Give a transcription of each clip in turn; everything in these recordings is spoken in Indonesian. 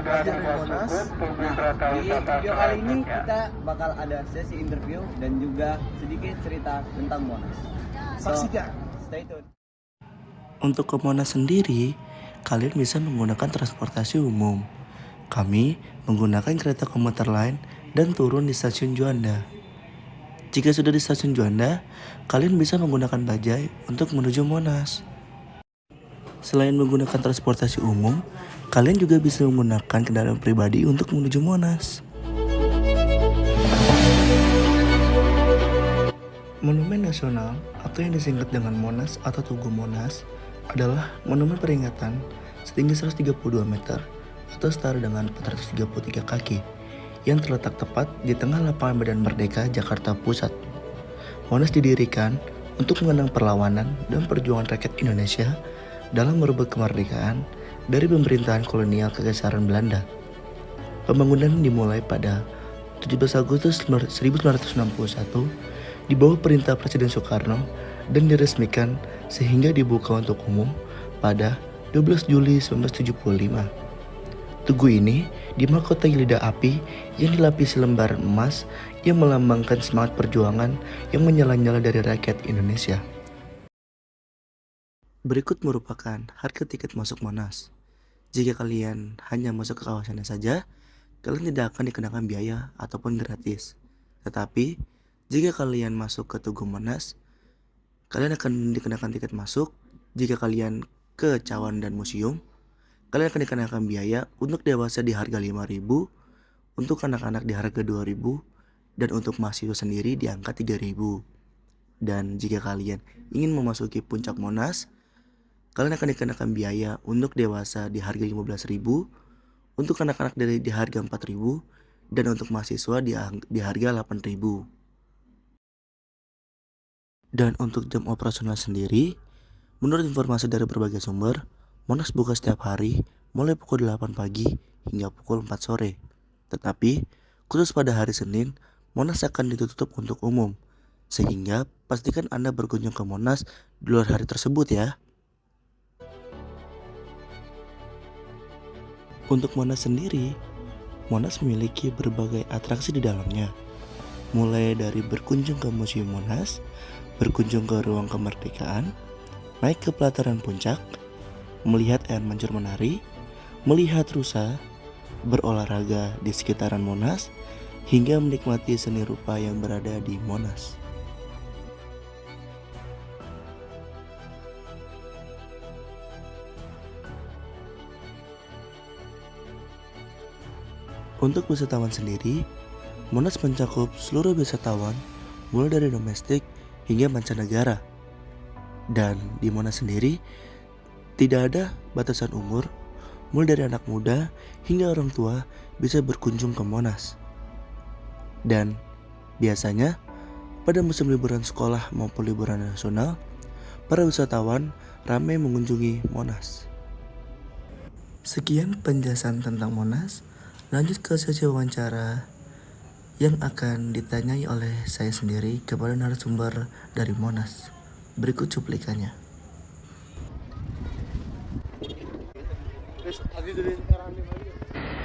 dari Monas. Nah, di video kali ini kita bakal ada sesi interview dan juga sedikit cerita tentang Monas. Saksikan, stay tune. Untuk ke Monas sendiri, kalian bisa menggunakan transportasi umum. Kami menggunakan kereta komuter lain dan turun di stasiun Juanda. Jika sudah di stasiun Juanda, kalian bisa menggunakan bajai untuk menuju Monas. Selain menggunakan transportasi umum, kalian juga bisa menggunakan kendaraan pribadi untuk menuju Monas. Monumen Nasional atau yang disingkat dengan Monas atau Tugu Monas adalah monumen peringatan setinggi 132 meter atau setara dengan 433 kaki yang terletak tepat di tengah lapangan Medan Merdeka, Jakarta Pusat. Monas didirikan untuk mengenang perlawanan dan perjuangan rakyat Indonesia dalam merebut kemerdekaan dari pemerintahan kolonial Kekaisaran Belanda. Pembangunan dimulai pada 17 Agustus 1961 di bawah perintah Presiden Soekarno dan diresmikan sehingga dibuka untuk umum pada 12 Juli 1975. Tugu ini dimahkotai lidah api yang dilapisi lembaran emas yang melambangkan semangat perjuangan yang menyala-nyala dari rakyat Indonesia. Berikut merupakan harga tiket masuk Monas. Jika kalian hanya masuk ke kawasannya saja, kalian tidak akan dikenakan biaya ataupun gratis. Tetapi, jika kalian masuk ke Tugu Monas, kalian akan dikenakan tiket masuk. Jika kalian ke Cawan dan Museum, kalian akan dikenakan biaya untuk dewasa di harga 5.000, untuk anak-anak di harga 2.000, dan untuk mahasiswa sendiri di angka 3.000. Dan jika kalian ingin memasuki puncak Monas, kalian akan dikenakan biaya untuk dewasa di harga 15.000, untuk anak-anak di harga 4.000, dan untuk mahasiswa di harga 8.000. Dan untuk jam operasional sendiri, menurut informasi dari berbagai sumber, Monas buka setiap hari mulai pukul 8 pagi hingga pukul 4 sore. Tetapi, khusus pada hari Senin, Monas akan ditutup untuk umum. Sehingga pastikan Anda berkunjung ke Monas di luar hari tersebut ya. Untuk Monas sendiri, Monas memiliki berbagai atraksi di dalamnya. Mulai dari berkunjung ke Museum Monas, berkunjung ke Ruang Kemerdekaan, naik ke pelataran puncak, melihat air mancur menari, melihat rusa, berolahraga di sekitaran Monas, hingga menikmati seni rupa yang berada di Monas. Untuk wisatawan sendiri, Monas mencakup seluruh wisatawan mulai dari domestik hingga mancanegara. Dan di Monas sendiri tidak ada batasan umur, mulai dari anak muda hingga orang tua bisa berkunjung ke Monas. Dan biasanya pada musim liburan sekolah maupun liburan nasional, para wisatawan ramai mengunjungi Monas. Sekian penjelasan tentang Monas. Lanjut ke sesi wawancara yang akan ditanyai oleh saya sendiri kepada narasumber dari Monas. Berikut cuplikannya.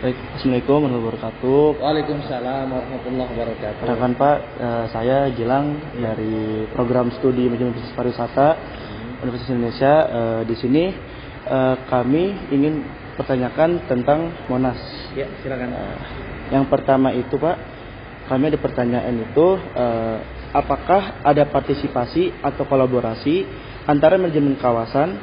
Baik, Assalamualaikum warahmatullahi wabarakatuh. Waalaikumsalam warahmatullahi wabarakatuh. Perkenalkan Pak, saya Gilang dari program studi manajemen bisnis pariwisata Universitas Indonesia. Di sini kami ingin pertanyakan tentang Monas. Ya, silakan. Yang pertama itu Pak, kami ada pertanyaan itu, apakah ada partisipasi atau kolaborasi antara manajemen kawasan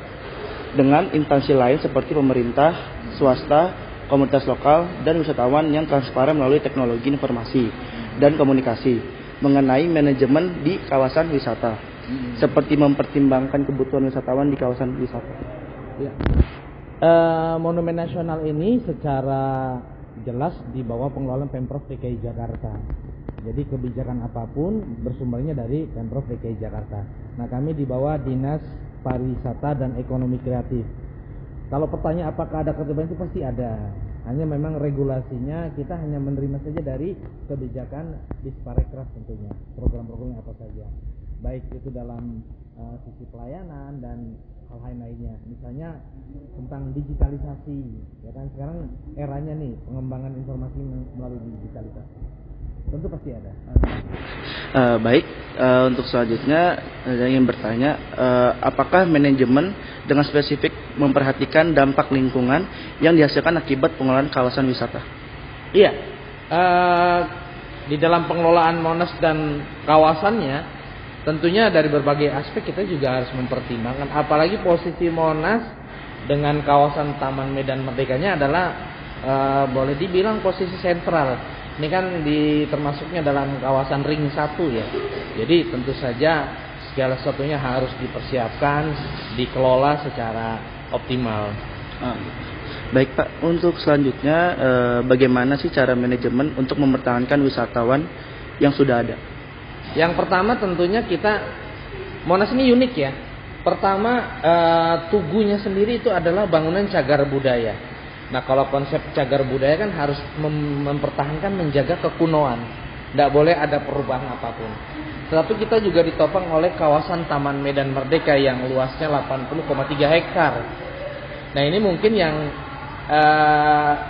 dengan instansi lain seperti pemerintah, swasta, komunitas lokal, dan wisatawan yang transparan melalui teknologi informasi dan komunikasi mengenai manajemen di kawasan wisata, seperti mempertimbangkan kebutuhan wisatawan di kawasan wisata. Ya. Monumen Nasional ini secara jelas di bawah pengelolaan Pemprov DKI Jakarta. Jadi kebijakan apapun bersumbernya dari Pemprov DKI Jakarta. Nah, kami di bawah Dinas Pariwisata dan Ekonomi Kreatif. Kalau pertanyaan apakah ada keterlibatan, itu pasti ada. Hanya memang regulasinya kita hanya menerima saja dari kebijakan Disparekraf tentunya. Program-programnya apa saja. Baik itu dalam sisi pelayanan dan hal lainnya. Misalnya tentang digitalisasi, ya kan sekarang eranya nih pengembangan informasi melalui digitalisasi. Tentu pasti ada. Baik, untuk selanjutnya saya ingin bertanya, apakah manajemen dengan spesifik memperhatikan dampak lingkungan yang dihasilkan akibat pengelolaan kawasan wisata? Iya, di dalam pengelolaan Monas dan kawasannya, tentunya dari berbagai aspek kita juga harus mempertimbangkan. Apalagi posisi Monas dengan kawasan Taman Medan Merdekanya adalah boleh dibilang posisi sentral. Ini kan termasuknya dalam kawasan ring 1 ya. Jadi tentu saja segala sesuatunya harus dipersiapkan, dikelola secara optimal. Baik Pak, untuk selanjutnya bagaimana sih cara manajemen untuk mempertahankan wisatawan yang sudah ada? Yang pertama tentunya Monas ini unik ya. Pertama tugunya sendiri itu adalah bangunan cagar budaya. Nah kalau konsep cagar budaya kan harus mempertahankan, menjaga kekunoan. Tidak boleh ada perubahan apapun. Tetapi kita juga ditopang oleh kawasan Taman Medan Merdeka yang luasnya 80,3 hektar. Nah ini mungkin yang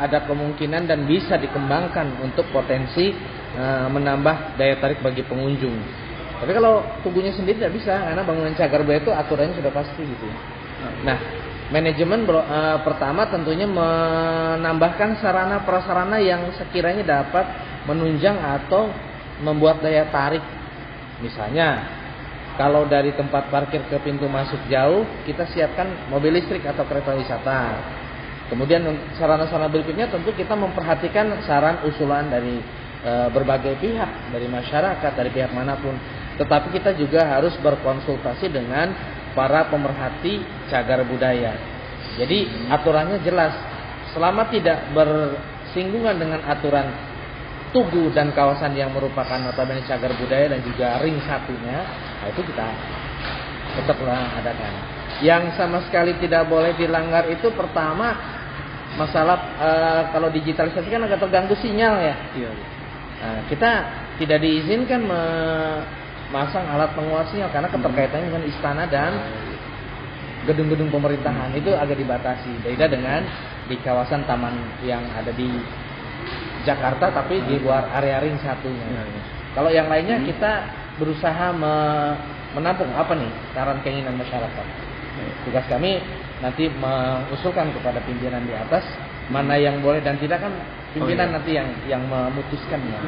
ada kemungkinan dan bisa dikembangkan untuk potensi menambah daya tarik bagi pengunjung. Tapi kalau tubuhnya sendiri tidak bisa, karena bangunan cagar budaya itu aturannya sudah pasti gitu. Nah, manajemen pertama tentunya menambahkan sarana prasarana yang sekiranya dapat menunjang atau membuat daya tarik. Misalnya, kalau dari tempat parkir ke pintu masuk jauh, kita siapkan mobil listrik atau kereta wisata. Kemudian sarana-sarana berikutnya tentu kita memperhatikan saran usulan dari berbagai pihak, dari masyarakat, dari pihak manapun. Tetapi kita juga harus berkonsultasi dengan para pemerhati cagar budaya. Jadi aturannya jelas. Selama tidak bersinggungan dengan aturan tugu dan kawasan yang merupakan notabene cagar budaya dan juga ring satunya, nah itu kita tetaplah adakan. Yang sama sekali tidak boleh dilanggar itu pertama masalah kalau digitalisasi kan agak terganggu sinyal ya. Iya. Nah, kita tidak diizinkan memasang alat penguat sinyal karena keterkaitannya dengan istana dan gedung-gedung pemerintahan itu agak dibatasi. Beda dengan di kawasan taman yang ada di Jakarta tapi di luar area ring satunya. Kalau yang lainnya kita berusaha menampung apa nih saran keinginan masyarakat. Tugas kami nanti mengusulkan kepada pimpinan di atas mana yang boleh dan tidak, kan pimpinan nanti yang memutuskan ya.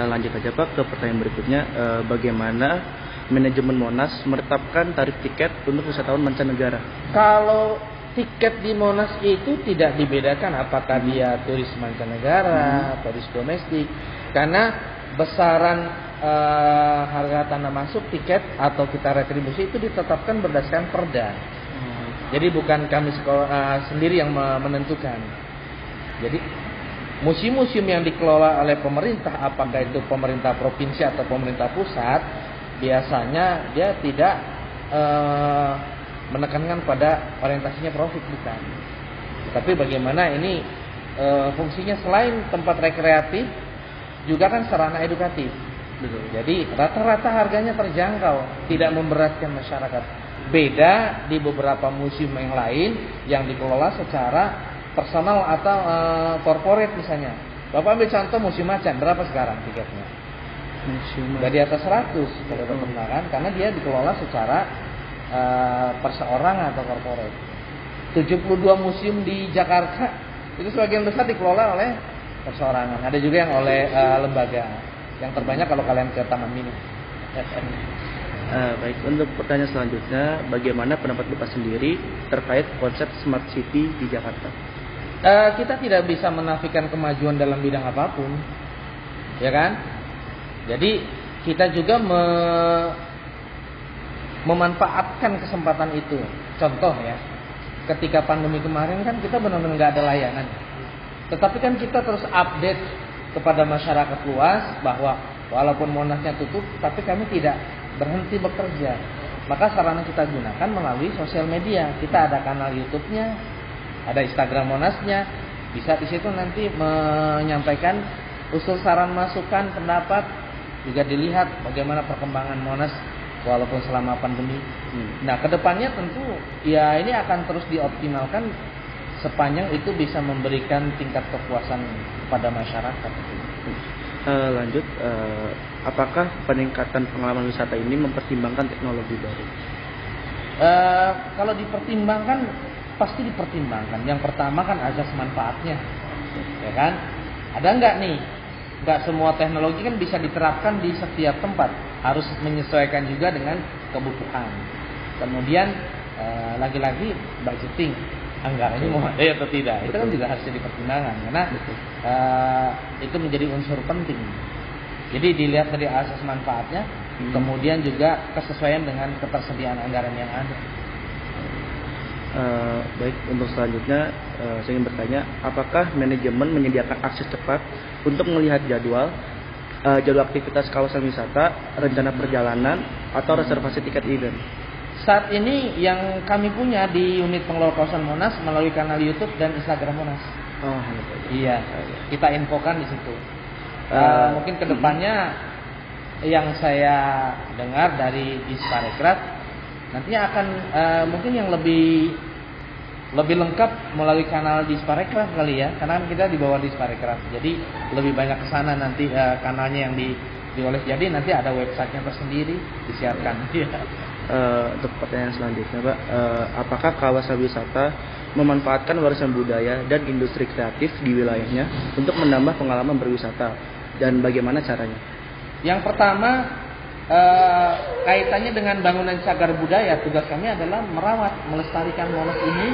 Lanjut aja Pak ke pertanyaan berikutnya, bagaimana manajemen Monas menetapkan tarif tiket untuk wisatawan mancanegara? Kalau tiket di Monas itu tidak dibedakan apakah dia turis mancanegara, turis domestik, karena besaran harga tanda masuk tiket atau kita retribusi itu ditetapkan berdasarkan perda. Jadi bukan kami sendiri yang menentukan. Jadi museum-museum yang dikelola oleh pemerintah, apakah itu pemerintah provinsi atau pemerintah pusat, biasanya dia tidak menekankan pada orientasinya profit, bukan. Tapi bagaimana ini fungsinya selain tempat rekreatif juga kan sarana edukatif. Betul. Jadi rata-rata harganya terjangkau, tidak memberatkan masyarakat. Beda di beberapa museum yang lain yang dikelola secara personal atau corporate misalnya. Bapak ambil contoh Museum Macan, berapa sekarang tiketnya? Dari atas 100 kalau pernah kan, karena dia dikelola secara perseorangan atau corporate. 72 museum di Jakarta itu sebagian besar dikelola oleh perseorangan. Ada juga yang oleh lembaga. Yang terbanyak kalau kalian ke Taman Mini. Baik, untuk pertanyaan selanjutnya, bagaimana pendapat Bapak sendiri terkait konsep smart city di Jakarta? Kita tidak bisa menafikan kemajuan dalam bidang apapun, ya kan? Jadi kita juga memanfaatkan kesempatan itu. Contoh ya, ketika pandemi kemarin kan kita benar-benar nggak ada layanan, tetapi kan kita terus update kepada masyarakat luas bahwa walaupun Monasnya tutup, tapi kami tidak berhenti bekerja. Maka sarana kita gunakan melalui sosial media. Kita ada kanal YouTube-nya, ada Instagram Monasnya. Bisa di situ nanti menyampaikan usul saran masukan pendapat, juga dilihat bagaimana perkembangan Monas walaupun selama pandemi. Nah, kedepannya tentu ya ini akan terus dioptimalkan sepanjang itu bisa memberikan tingkat kepuasan kepada masyarakat. Lanjut, apakah peningkatan pengalaman wisata ini mempertimbangkan teknologi baru? Kalau dipertimbangkan, pasti dipertimbangkan. Yang pertama kan azas manfaatnya, ya kan? Ada nggak nih? Nggak semua teknologi kan bisa diterapkan di setiap tempat. Harus menyesuaikan juga dengan kebutuhan. Kemudian lagi-lagi budgeting, anggarannya mau ada atau tidak. Itu kan juga harus jadi pertimbangan karena itu menjadi unsur penting. Jadi dilihat dari asas manfaatnya, kemudian juga kesesuaian dengan ketersediaan anggaran yang ada. Baik, untuk selanjutnya saya ingin bertanya, apakah manajemen menyediakan akses cepat untuk melihat jadwal aktivitas kawasan wisata, rencana perjalanan, atau reservasi tiket event? Saat ini yang kami punya di unit pengelola kawasan Monas melalui kanal YouTube dan Instagram Monas. Oh, iya, kita infokan di situ. Mungkin kedepannya yang saya dengar dari Disparekraf nantinya akan mungkin yang lebih lengkap melalui kanal Disparekraf kali ya, karena kita di bawah Disparekraf, jadi lebih banyak kesana nanti kanalnya yang dioles, jadi nanti ada websitenya tersendiri disiarkan. Untuk pertanyaan selanjutnya, Pak, apakah kawasan wisata memanfaatkan warisan budaya dan industri kreatif di wilayahnya untuk menambah pengalaman berwisata, dan bagaimana caranya? Yang pertama, kaitannya dengan bangunan cagar budaya, tugas kami adalah merawat, melestarikan Monas ini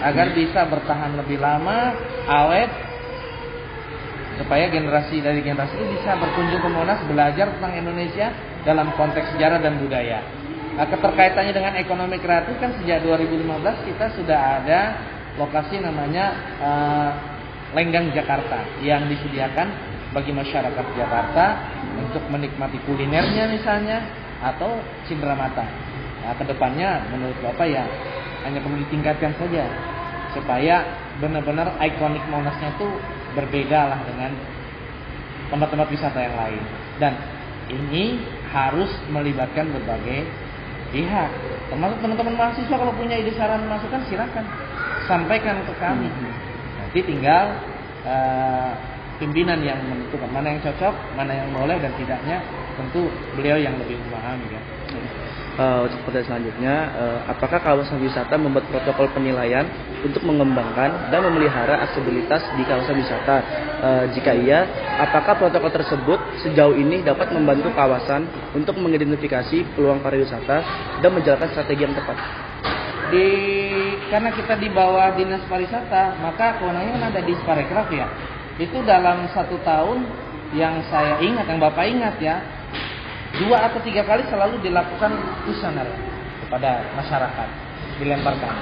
agar bisa bertahan lebih lama, awet, supaya generasi dari generasi itu bisa berkunjung ke Monas, belajar tentang Indonesia dalam konteks sejarah dan budaya. Keterkaitannya dengan ekonomi kreatif kan sejak 2015 kita sudah ada lokasi namanya Lenggang Jakarta yang disediakan bagi masyarakat Jakarta untuk menikmati kulinernya misalnya atau cenderamata. Nah, kedepannya menurut Bapak ya hanya perlu ditingkatkan saja supaya benar-benar ikonik Monasnya itu berbeda lah dengan tempat-tempat wisata yang lain. Dan ini harus melibatkan berbagai pihak, termasuk teman-teman mahasiswa. Kalau punya ide, saran, masukan silakan sampaikan ke kami. Nanti tinggal pimpinan yang menentukan mana yang cocok, mana yang boleh dan tidaknya, tentu beliau yang lebih memahami kan. Untuk pertanyaan selanjutnya, apakah kawasan wisata membuat protokol penilaian untuk mengembangkan dan memelihara aksesibilitas di kawasan wisata? Jika iya, apakah protokol tersebut sejauh ini dapat membantu kawasan untuk mengidentifikasi peluang pariwisata dan menjalankan strategi yang tepat? Karena kita di bawah Dinas Pariwisata, maka kewenangannya kan ada di Disparekraf ya. Itu dalam 1 tahun yang saya ingat, yang Bapak ingat ya, 2 atau 3 kali selalu dilakukan kuesioner kepada masyarakat, dilemparkan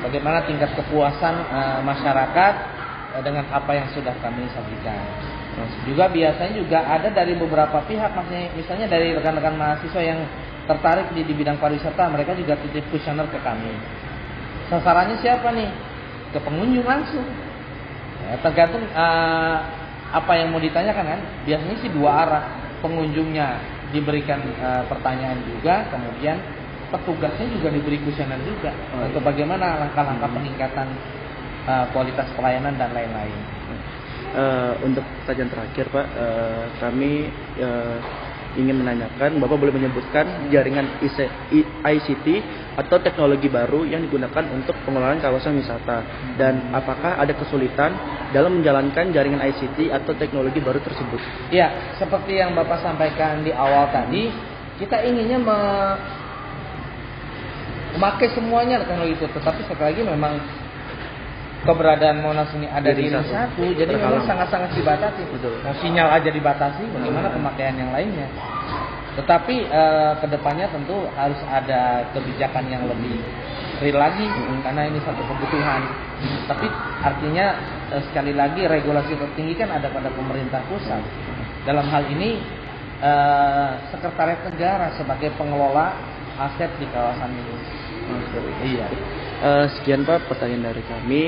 bagaimana tingkat kepuasan masyarakat dengan apa yang sudah kami sajikan. Juga biasanya juga ada dari beberapa pihak, misalnya dari rekan-rekan mahasiswa yang tertarik di bidang pariwisata, mereka juga titip kuesioner ke kami. Sasarannya siapa nih? Ke pengunjung langsung. Ya, tergantung apa yang mau ditanyakan kan. Biasanya sih 2 arah, pengunjungnya diberikan pertanyaan juga, kemudian petugasnya juga diberi kuesioner juga untuk bagaimana langkah-langkah peningkatan kualitas pelayanan dan lain-lain. Untuk pertanyaan terakhir, Pak, kami ingin menanyakan, Bapak boleh menyebutkan jaringan ICT atau teknologi baru yang digunakan untuk pengelolaan kawasan wisata, dan apakah ada kesulitan dalam menjalankan jaringan ICT atau teknologi baru tersebut? Ya, seperti yang Bapak sampaikan di awal tadi, kita inginnya memakai semuanya teknologi itu, tetapi sekali lagi memang keberadaan Monas ini ada di satu, jadi memang sangat-sangat dibatasi. Betul. Mau sinyal aja dibatasi, bagaimana pemakaian yang lainnya. Tetapi kedepannya tentu harus ada kebijakan yang lebih real lagi, karena ini satu kebutuhan. Tapi artinya sekali lagi regulasi tertinggi kan ada pada pemerintah pusat. Dalam hal ini Sekretariat Negara sebagai pengelola aset di kawasan ini. Iya. Sekian Pak pertanyaan dari kami.